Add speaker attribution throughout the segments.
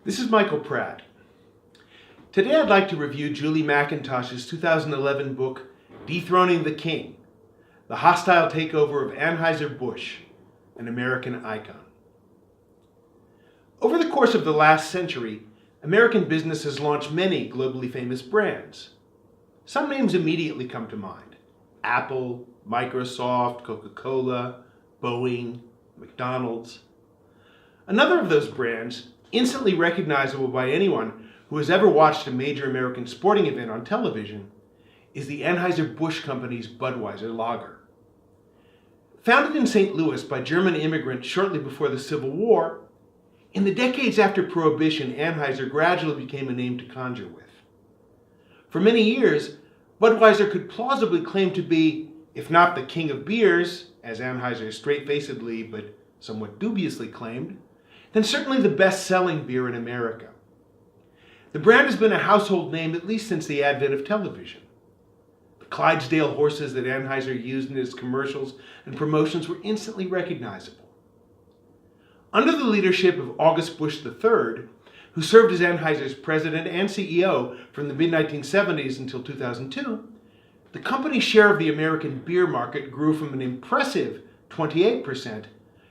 Speaker 1: This is Michael Pratt. Today I'd like to review Julie McIntosh's 2011 book, Dethroning the King, The Hostile Takeover of Anheuser-Busch, an American Icon. Over the course of the last century, American business has launched many globally famous brands. Some names immediately come to mind: Apple, Microsoft, Coca-Cola, Boeing, McDonald's. Another of those brands, instantly recognizable by anyone who has ever watched a major American sporting event on television, is the Anheuser-Busch Company's Budweiser lager. Founded in St. Louis by German immigrants shortly before the Civil War, in the decades after Prohibition, Anheuser gradually became a name to conjure with. For many years, Budweiser could plausibly claim to be, if not the king of beers, as Anheuser straight-facedly but somewhat dubiously claimed, then certainly the best-selling beer in America. The brand has been a household name at least since the advent of television. The Clydesdale horses that Anheuser used in its commercials and promotions were instantly recognizable. Under the leadership of August Busch III, who served as Anheuser's president and CEO from the mid-1970s until 2002, the company's share of the American beer market grew from an impressive 28%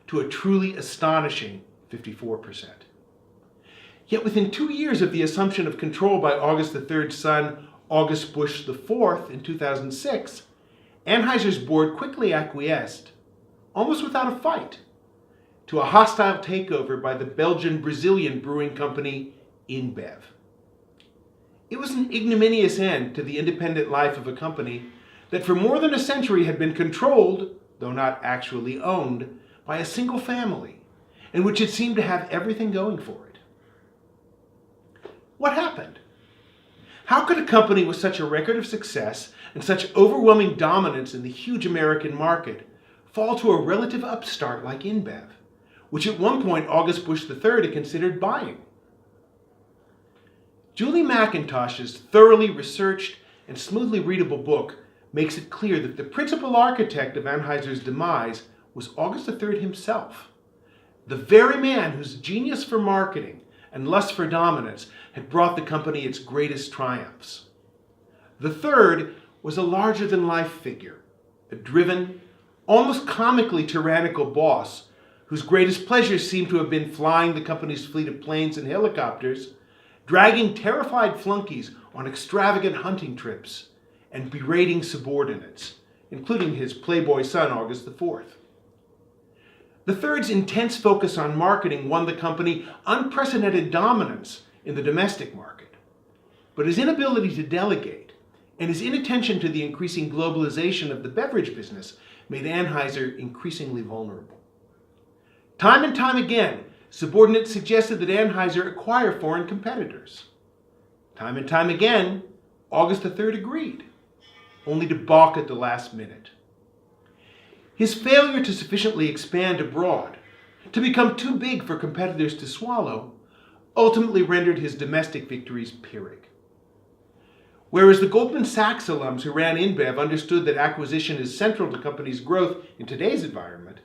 Speaker 1: to a truly astonishing 54%. Yet within 2 years of the assumption of control by August III's son, August Busch IV, in 2006, Anheuser's board quickly acquiesced, almost without a fight, to a hostile takeover by the Belgian-Brazilian brewing company InBev. It was an ignominious end to the independent life of a company that for more than a century had been controlled, though not actually owned, by a single family, and which had seemed to have everything going for it. What happened? How could a company with such a record of success and such overwhelming dominance in the huge American market fall to a relative upstart like InBev, which at one point August Busch III had considered buying? Julie McIntosh's thoroughly researched and smoothly readable book makes it clear that the principal architect of Anheuser's demise was August III himself, the very man whose genius for marketing and lust for dominance had brought the company its greatest triumphs. The third was a larger-than-life figure, a driven, almost comically tyrannical boss whose greatest pleasures seemed to have been flying the company's fleet of planes and helicopters, dragging terrified flunkies on extravagant hunting trips, and berating subordinates, including his playboy son, August IV. The third's intense focus on marketing won the company unprecedented dominance in the domestic market. But his inability to delegate and his inattention to the increasing globalization of the beverage business made Anheuser increasingly vulnerable. Time and time again, subordinates suggested that Anheuser acquire foreign competitors. Time and time again, August III agreed, only to balk at the last minute. His failure to sufficiently expand abroad, to become too big for competitors to swallow, ultimately rendered his domestic victories Pyrrhic. Whereas the Goldman Sachs alums who ran InBev understood that acquisition is central to companies' growth in today's environment,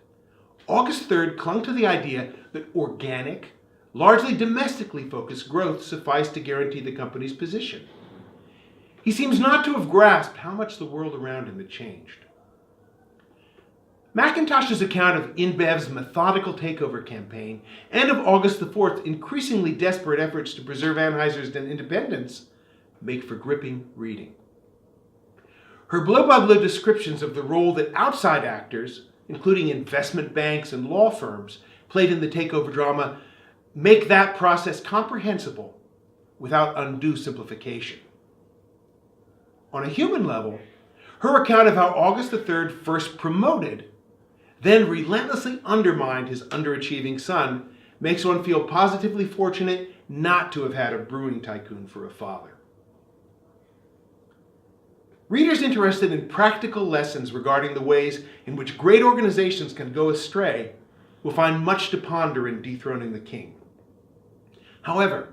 Speaker 1: August III clung to the idea that organic, largely domestically focused growth sufficed to guarantee the company's position. He seems not to have grasped how much the world around him had changed. McIntosh's account of InBev's methodical takeover campaign and of August IV's increasingly desperate efforts to preserve Anheuser's independence make for gripping reading. Her blow-by-blow descriptions of the role that outside actors, including investment banks and law firms, played in the takeover drama make that process comprehensible without undue simplification. On a human level, her account of how August III first promoted, then relentlessly undermined his underachieving son makes one feel positively fortunate not to have had a brewing tycoon for a father. Readers interested in practical lessons regarding the ways in which great organizations can go astray will find much to ponder in Dethroning the King. However,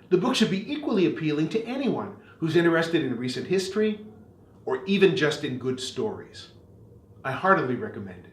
Speaker 1: the book should be equally appealing to anyone who's interested in recent history or even just in good stories. I heartily recommend it.